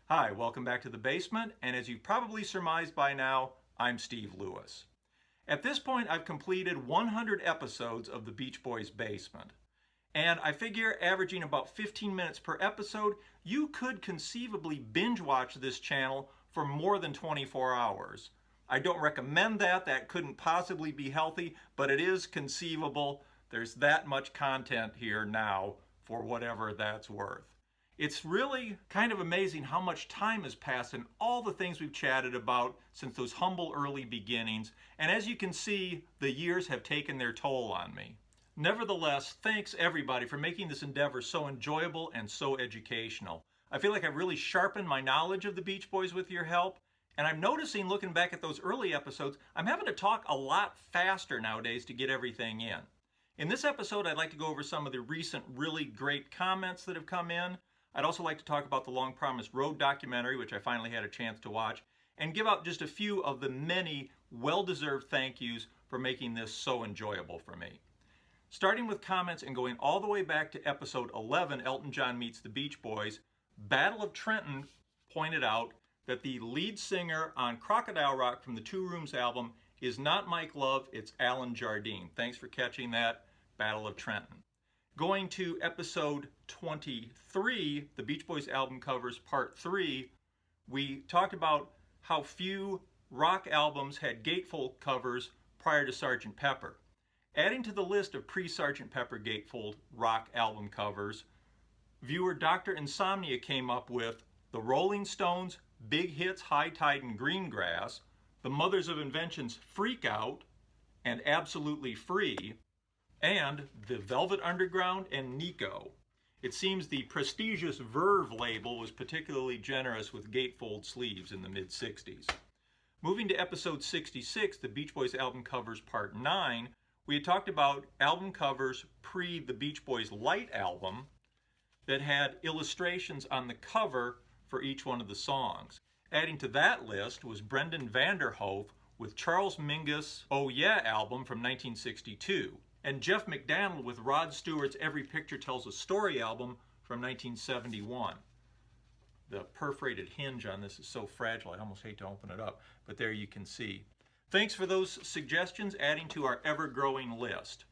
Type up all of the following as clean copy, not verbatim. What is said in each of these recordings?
Hi, welcome back to the basement, and as you've probably surmised by now, I'm Steve Lewis. At this point, I've completed 100 episodes of the Beach Boys Basement, and I figure averaging about 15 minutes per episode, you could conceivably binge watch this channel for more than 24 hours. I don't recommend that couldn't possibly be healthy, but it is conceivable. There's that much content here now for whatever that's worth. It's really kind of amazing how much time has passed and all the things we've chatted about since those humble early beginnings. And as you can see, the years have taken their toll on me. Nevertheless, thanks everybody for making this endeavor so enjoyable and so educational. I feel like I've really sharpened my knowledge of the Beach Boys with your help. And I'm noticing, looking back at those early episodes, I'm having to talk a lot faster nowadays to get everything in. In this episode, I'd like to go over some of the recent really great comments that have come in. I'd also like to talk about the Long Promised Road documentary, which I finally had a chance to watch, and give out just a few of the many well-deserved thank yous for making this so enjoyable for me. Starting with comments and going all the way back to episode 11, Elton John Meets the Beach Boys, Battle of Trenton pointed out that the lead singer on Crocodile Rock from the Two Rooms album is not Mike Love, it's Alan Jardine. Thanks for catching that, Battle of Trenton. Going to episode 23, the Beach Boys album covers part 3, we talked about how few rock albums had gatefold covers prior to Sgt. Pepper. Adding to the list of pre-Sgt. Pepper gatefold rock album covers, viewer Dr. Insomnia came up with the Rolling Stones' Big Hits, High Tide and Greengrass, the Mothers of Invention's Freak Out and Absolutely Free, and the Velvet Underground and Nico. It seems the prestigious Verve label was particularly generous with gatefold sleeves in the mid-60s. Moving to episode 66, the Beach Boys album covers part 9, we had talked about album covers pre the Beach Boys Light album that had illustrations on the cover for each one of the songs. Adding to that list was Brendan Vanderhoof with Charles Mingus' Oh Yeah album from 1962. And Jeff McDaniel with Rod Stewart's Every Picture Tells a Story album from 1971. The perforated hinge on this is so fragile, I almost hate to open it up, but there you can see. Thanks for those suggestions, adding to our ever-growing list.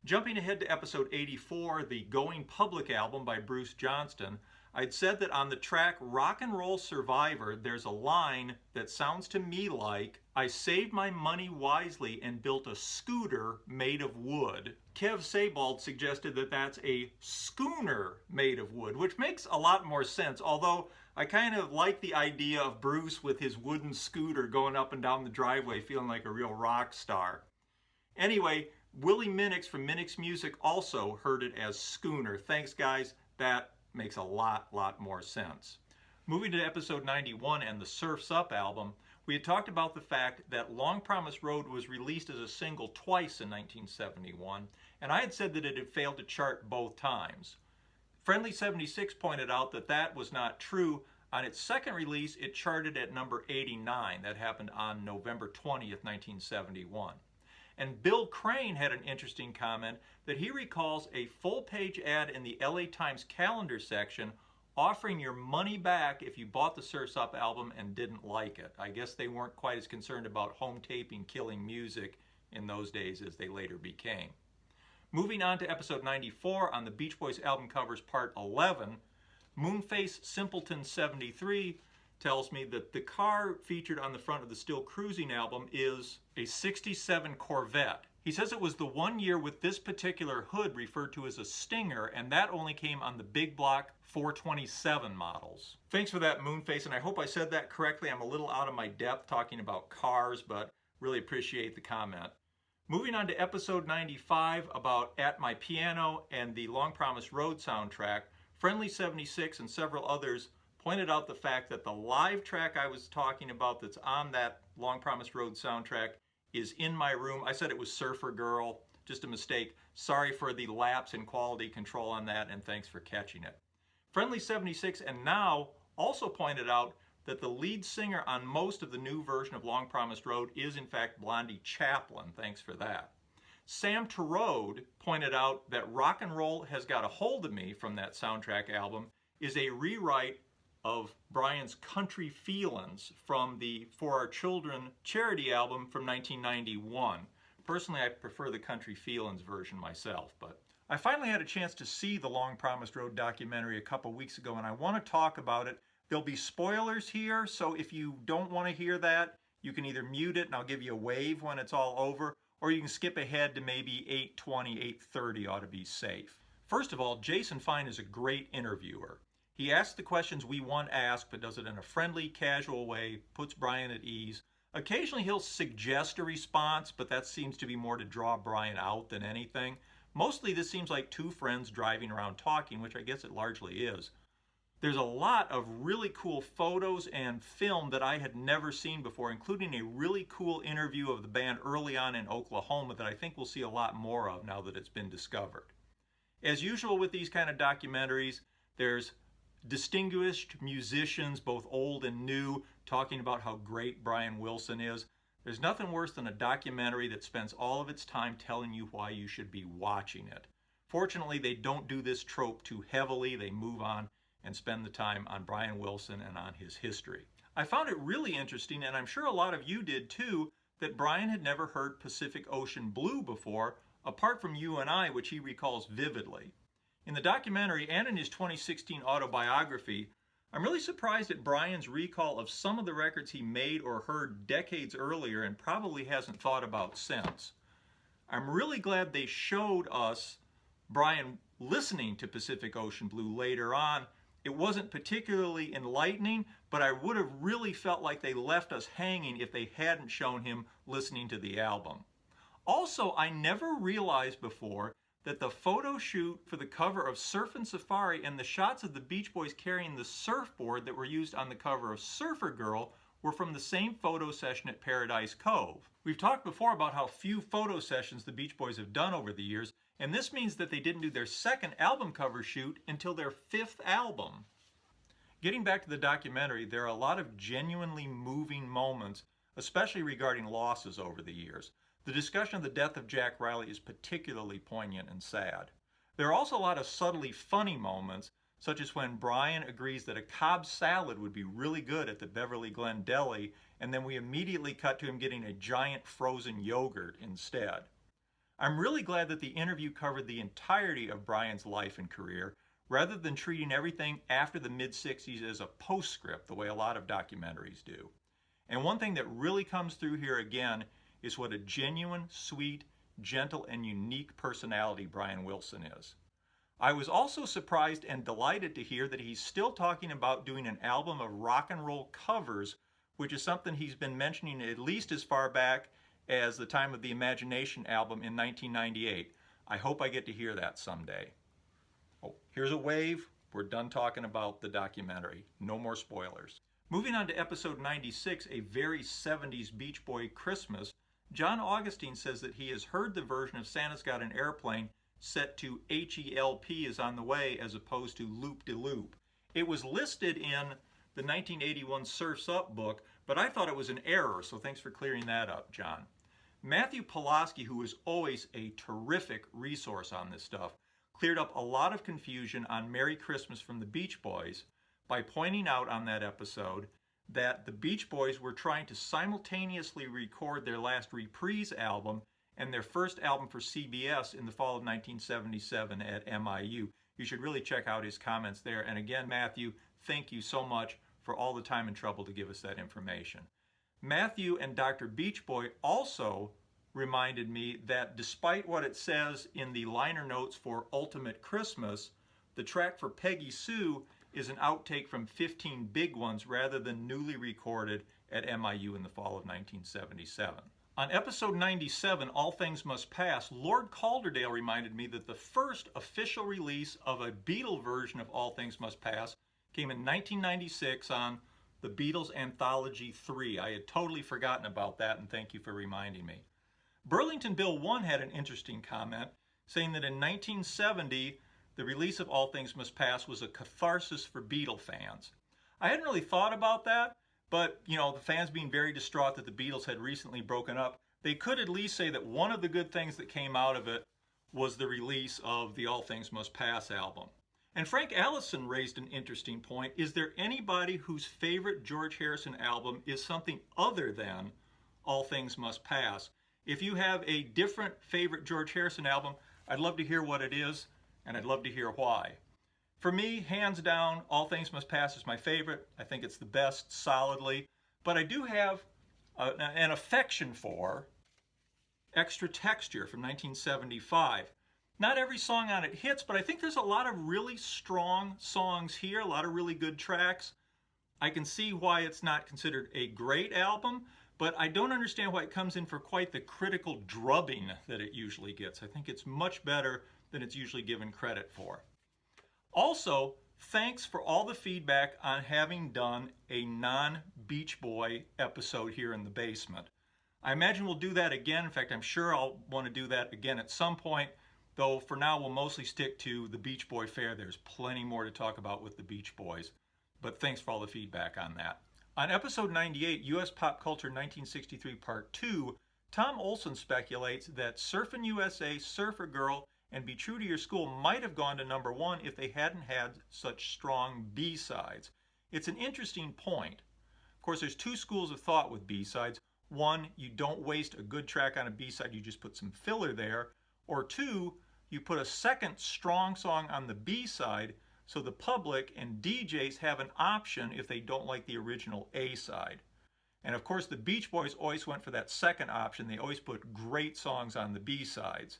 Jumping ahead to episode 84, the Going Public album by Bruce Johnston, I'd said that on the track Rock and Roll Survivor, there's a line that sounds to me like, I saved my money wisely and built a scooter made of wood. Kev Sebald suggested that that's a schooner made of wood, which makes a lot more sense, although I kind of like the idea of Bruce with his wooden scooter going up and down the driveway feeling like a real rock star. Anyway, Willie Minix from Minix Music also heard it as schooner. Thanks guys, that makes a lot more sense. Moving to episode 91 and the Surf's Up album, we had talked about the fact that Long Promised Road was released as a single twice in 1971, and I had said that it had failed to chart both times. Friendly76 pointed out that that was not true. On its second release, it charted at number 89. That happened on November 20th, 1971. And Bill Crane had an interesting comment that he recalls a full-page ad in the LA Times calendar section offering your money back if you bought the Surf's Up album and didn't like it. I guess they weren't quite as concerned about home taping killing music in those days as they later became. Moving on to episode 94 on the Beach Boys album covers part 11, Moonface Simpleton 73 tells me that the car featured on the front of the Still Cruising album is a 67 Corvette. He says it was the one year with this particular hood referred to as a Stinger, and that only came on the big block 427 models. Thanks for that, Moonface, and I hope I said that correctly. I'm a little out of my depth talking about cars, but really appreciate the comment. Moving on to episode 95 about At My Piano and the Long Promised Road soundtrack, Friendly76 and several others pointed out the fact that the live track I was talking about that's on that Long Promised Road soundtrack is In My Room. I said it was Surfer Girl, just a mistake. Sorry for the lapse in quality control on that, and thanks for catching it. Friendly76 and Now also pointed out that the lead singer on most of the new version of Long Promised Road is in fact Blondie Chaplin. Thanks for that. Sam Terode pointed out that Rock and Roll Has Got a Hold of Me from that soundtrack album is a rewrite of Brian's Country Feelin's from the For Our Children charity album from 1991. Personally, I prefer the Country Feelin's version myself, but I finally had a chance to see the Long Promised Road documentary a couple weeks ago, and I want to talk about it. There'll be spoilers here, so if you don't want to hear that, you can either mute it and I'll give you a wave when it's all over, or you can skip ahead to maybe 8:20, 8:30 ought to be safe. First of all, Jason Fine is a great interviewer. He asks the questions we want asked, but does it in a friendly, casual way, puts Brian at ease. Occasionally he'll suggest a response, but that seems to be more to draw Brian out than anything. Mostly this seems like two friends driving around talking, which I guess it largely is. There's a lot of really cool photos and film that I had never seen before, including a really cool interview of the band early on in Oklahoma that I think we'll see a lot more of now that it's been discovered. As usual with these kind of documentaries, there's distinguished musicians, both old and new, talking about how great Brian Wilson is. There's nothing worse than a documentary that spends all of its time telling you why you should be watching it. Fortunately, they don't do this trope too heavily. They move on and spend the time on Brian Wilson and on his history. I found it really interesting, and I'm sure a lot of you did too, that Brian had never heard Pacific Ocean Blue before, apart from You and I, which he recalls vividly. In the documentary and in his 2016 autobiography, I'm really surprised at Brian's recall of some of the records he made or heard decades earlier and probably hasn't thought about since. I'm really glad they showed us Brian listening to Pacific Ocean Blue later on. It wasn't particularly enlightening, but I would have really felt like they left us hanging if they hadn't shown him listening to the album. Also, I never realized before that the photo shoot for the cover of Surfin' Safari and the shots of the Beach Boys carrying the surfboard that were used on the cover of Surfer Girl were from the same photo session at Paradise Cove. We've talked before about how few photo sessions the Beach Boys have done over the years, and this means that they didn't do their second album cover shoot until their fifth album. Getting back to the documentary, there are a lot of genuinely moving moments, especially regarding losses over the years. The discussion of the death of Jack Riley is particularly poignant and sad. There are also a lot of subtly funny moments, such as when Brian agrees that a Cobb salad would be really good at the Beverly Glen Deli, and then we immediately cut to him getting a giant frozen yogurt instead. I'm really glad that the interview covered the entirety of Brian's life and career, rather than treating everything after the mid-60s as a postscript, the way a lot of documentaries do. And one thing that really comes through here again is what a genuine, sweet, gentle, and unique personality Brian Wilson is. I was also surprised and delighted to hear that he's still talking about doing an album of rock and roll covers, which is something he's been mentioning at least as far back as the Time of the Imagination album in 1998. I hope I get to hear that someday. Oh, here's a wave. We're done talking about the documentary. No more spoilers. Moving on to episode 96, A Very 70s Beach Boy Christmas, John Augustine says that he has heard the version of Santa's Got an Airplane set to HELP is on the way as opposed to Loop-de-Loop. It was listed in the 1981 Surf's Up book, but I thought it was an error, so thanks for clearing that up, John. Matthew Pulaski, who is always a terrific resource on this stuff, cleared up a lot of confusion on Merry Christmas from the Beach Boys by pointing out on that episode that the Beach Boys were trying to simultaneously record their last Reprise album and their first album for CBS in the fall of 1977 at MIU. You should really check out his comments there. And again, Matthew, thank you so much for all the time and trouble to give us that information. Matthew and Dr. Beach Boy also reminded me that despite what it says in the liner notes for Ultimate Christmas, the track for Peggy Sue is an outtake from 15 Big Ones rather than newly recorded at MIU in the fall of 1977. On episode 97, All Things Must Pass, Lord Calderdale reminded me that the first official release of a Beatle version of All Things Must Pass came in 1996 on the Beatles Anthology 3. I had totally forgotten about that, and thank you for reminding me. Burlington Bill 1 had an interesting comment, saying that in 1970, the release of All Things Must Pass was a catharsis for Beatle fans. I hadn't really thought about that, but, the fans being very distraught that the Beatles had recently broken up, they could at least say that one of the good things that came out of it was the release of the All Things Must Pass album. And Frank Allison raised an interesting point. Is there anybody whose favorite George Harrison album is something other than All Things Must Pass? If you have a different favorite George Harrison album, I'd love to hear what it is, and I'd love to hear why. For me, hands down, All Things Must Pass is my favorite. I think it's the best, solidly. But I do have an affection for Extra Texture from 1975. Not every song on it hits, but I think there's a lot of really strong songs here, a lot of really good tracks. I can see why it's not considered a great album, but I don't understand why it comes in for quite the critical drubbing that it usually gets. I think it's much better than it's usually given credit for. Also, thanks for all the feedback on having done a non-Beach Boy episode here in the basement. I imagine we'll do that again. In fact, I'm sure I'll want to do that again at some point, though for now we'll mostly stick to the Beach Boy Fair. There's plenty more to talk about with the Beach Boys, but thanks for all the feedback on that. On episode 98, U.S. Pop Culture 1963 Part 2, Tom Olson speculates that Surfin' USA, Surfer Girl, and Be True to Your School might have gone to #1 if they hadn't had such strong B-sides. It's an interesting point. Of course, there's two schools of thought with B-sides. One, you don't waste a good track on a B-side, you just put some filler there. Or two, you put a second strong song on the B-side so the public and DJs have an option if they don't like the original A-side. And of course, the Beach Boys always went for that second option. They always put great songs on the B-sides.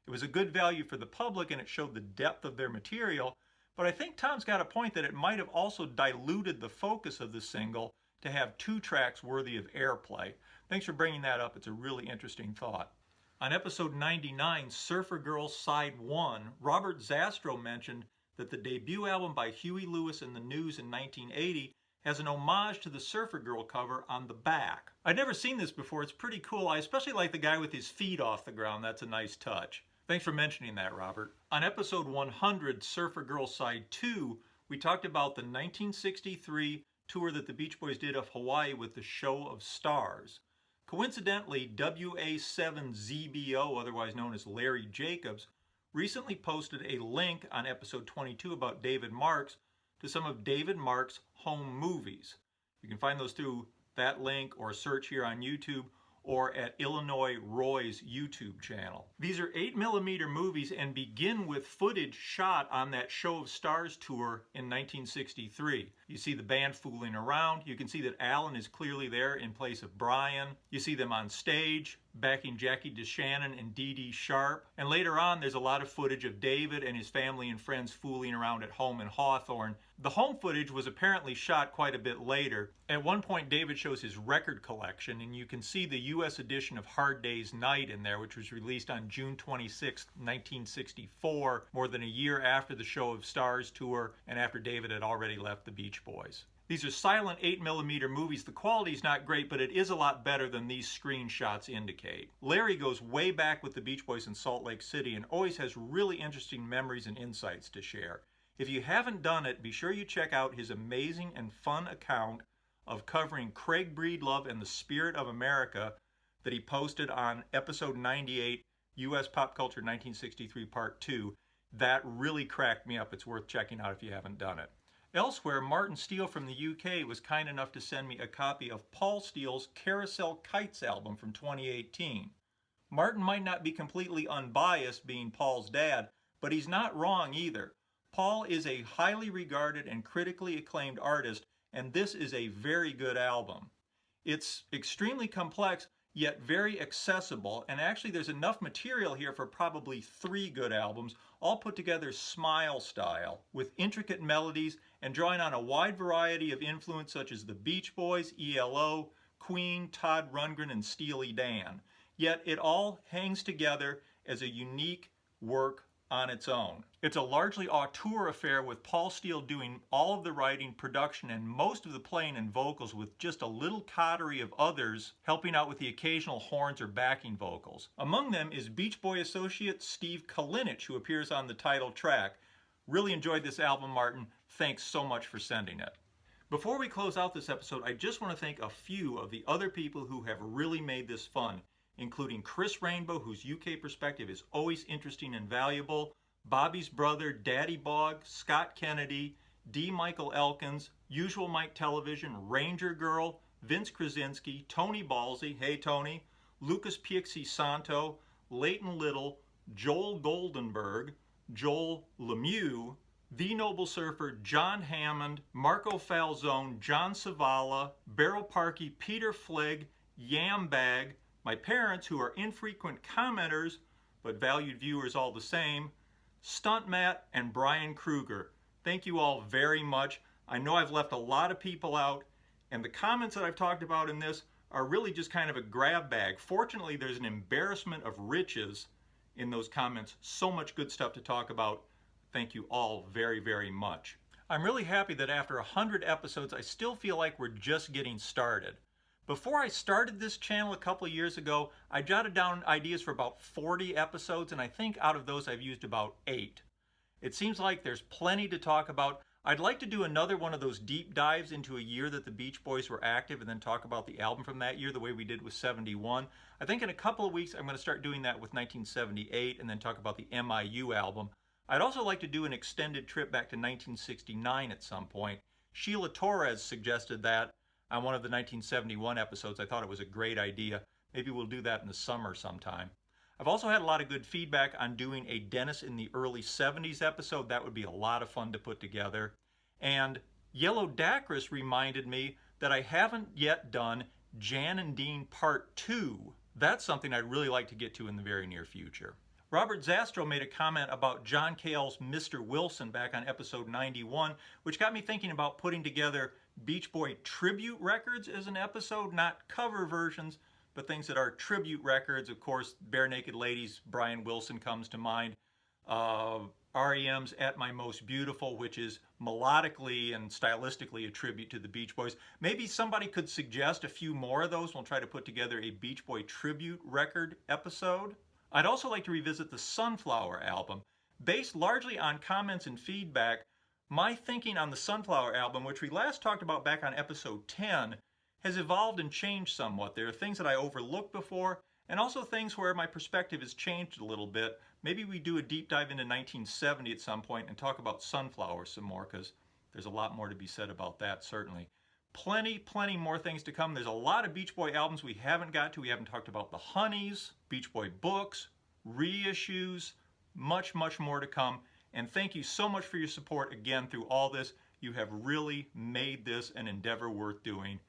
It was a good value for the public and it showed the depth of their material, but I think Tom's got a point that it might have also diluted the focus of the single to have two tracks worthy of airplay. Thanks for bringing that up. It's a really interesting thought. On episode 99, Surfer Girl Side 1, Robert Zastro mentioned that the debut album by Huey Lewis and the News in 1980 has an homage to the Surfer Girl cover on the back. I'd never seen this before. It's pretty cool. I especially like the guy with his feet off the ground. That's a nice touch. Thanks for mentioning that, Robert. On episode 100, Surfer Girl Side 2, we talked about the 1963 tour that the Beach Boys did of Hawaii with the Show of Stars. Coincidentally, WA7ZBO, otherwise known as Larry Jacobs, recently posted a link on episode 22 about David Marks to some of David Marks' home movies. You can find those through that link or search here on YouTube or at Illinois Roy's YouTube channel. These are 8mm movies and begin with footage shot on that Show of Stars tour in 1963. You see the band fooling around. You can see that Alan is clearly there in place of Brian. You see them on stage, backing Jackie DeShannon and Dee Dee Sharp. And later on, there's a lot of footage of David and his family and friends fooling around at home in Hawthorne. The home footage was apparently shot quite a bit later. At one point, David shows his record collection, and you can see the U.S. edition of Hard Day's Night in there, which was released on June 26, 1964, more than a year after the Show of Stars tour and after David had already left the Beach Boys. These are silent 8mm movies. The quality's not great, but it is a lot better than these screenshots indicate. Larry goes way back with the Beach Boys in Salt Lake City and always has really interesting memories and insights to share. If you haven't done it, be sure you check out his amazing and fun account of covering Craig Breedlove and the Spirit of America that he posted on episode 98, U.S. Pop Culture 1963 Part 2. That really cracked me up. It's worth checking out if you haven't done it. Elsewhere, Martin Steele from the UK was kind enough to send me a copy of Paul Steele's Carousel Kites album from 2018. Martin might not be completely unbiased, being Paul's dad, but he's not wrong either. Paul is a highly regarded and critically acclaimed artist, and this is a very good album. It's extremely complex, yet very accessible, and actually there's enough material here for probably 3 good albums, all put together smile style, with intricate melodies and drawing on a wide variety of influence such as the Beach Boys, ELO, Queen, Todd Rundgren, and Steely Dan. Yet it all hangs together as a unique work on its own. It's a largely auteur affair with Paul Steele doing all of the writing, production, and most of the playing and vocals, with just a little coterie of others helping out with the occasional horns or backing vocals. Among them is Beach Boy associate Steve Kalinich, who appears on the title track. Really enjoyed this album, Martin. Thanks so much for sending it. Before we close out this episode, I just want to thank a few of the other people who have really made this fun, including Chris Rainbow, whose UK perspective is always interesting and valuable, Bobby's Brother, Daddy Bog, Scott Kennedy, D. Michael Elkins, Usual Mike Television, Ranger Girl, Vince Krasinski, Tony Balsey, hey Tony, Lucas Pixie Santo, Leighton Little, Joel Goldenberg, Joel Lemieux, The Noble Surfer, John Hammond, Marco Falzone, John Savala, Beryl Parkey, Peter Flegg, Yambag, my parents who are infrequent commenters but valued viewers all the same, Stunt Matt, and Brian Kruger. Thank you all very much. I know I've left a lot of people out, and the comments that I've talked about in this are really just kind of a grab bag. Fortunately, there's an embarrassment of riches in those comments. So much good stuff to talk about. Thank you all very, very much. I'm really happy that after 100 episodes, I still feel like we're just getting started. Before I started this channel a couple of years ago, I jotted down ideas for about 40 episodes, and I think out of those I've used about 8. It seems like there's plenty to talk about. I'd like to do another one of those deep dives into a year that the Beach Boys were active and then talk about the album from that year the way we did with 71. I think in a couple of weeks I'm going to start doing that with 1978 and then talk about the MIU album. I'd also like to do an extended trip back to 1969 at some point. Sheila Torres suggested that on one of the 1971 episodes. I thought it was a great idea. Maybe we'll do that in the summer sometime. I've also had a lot of good feedback on doing a Dennis in the early 70s episode. That would be a lot of fun to put together. And Yellow Dacris reminded me that I haven't yet done Jan and Dean Part 2. That's something I'd really like to get to in the very near future. Robert Zastro made a comment about John Cale's Mr. Wilson back on episode 91, which got me thinking about putting together Beach Boy tribute records as an episode, not cover versions, but things that are tribute records. Of course, Bare Naked Ladies, Brian Wilson comes to mind. REM's At My Most Beautiful, which is melodically and stylistically a tribute to the Beach Boys. Maybe somebody could suggest a few more of those. We'll try to put together a Beach Boy tribute record episode. I'd also like to revisit the Sunflower album. Based largely on comments and feedback, my thinking on the Sunflower album, which we last talked about back on episode 10, has evolved and changed somewhat. There are things that I overlooked before, and also things where my perspective has changed a little bit. Maybe we do a deep dive into 1970 at some point and talk about Sunflower some more, because there's a lot more to be said about that, certainly. Plenty more things to come. There's a lot of Beach Boy albums we haven't got to. We haven't talked about the Honeys, Beach Boy books, reissues, much more to come. And thank you so much for your support again through all this. You have really made this an endeavor worth doing.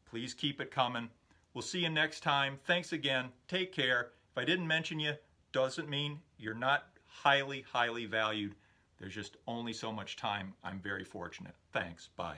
Please keep it coming. We'll see you next time. Thanks again. Take care. If I didn't mention you, doesn't mean you're not highly valued. There's just only so much time. I'm very fortunate. Thanks. Bye.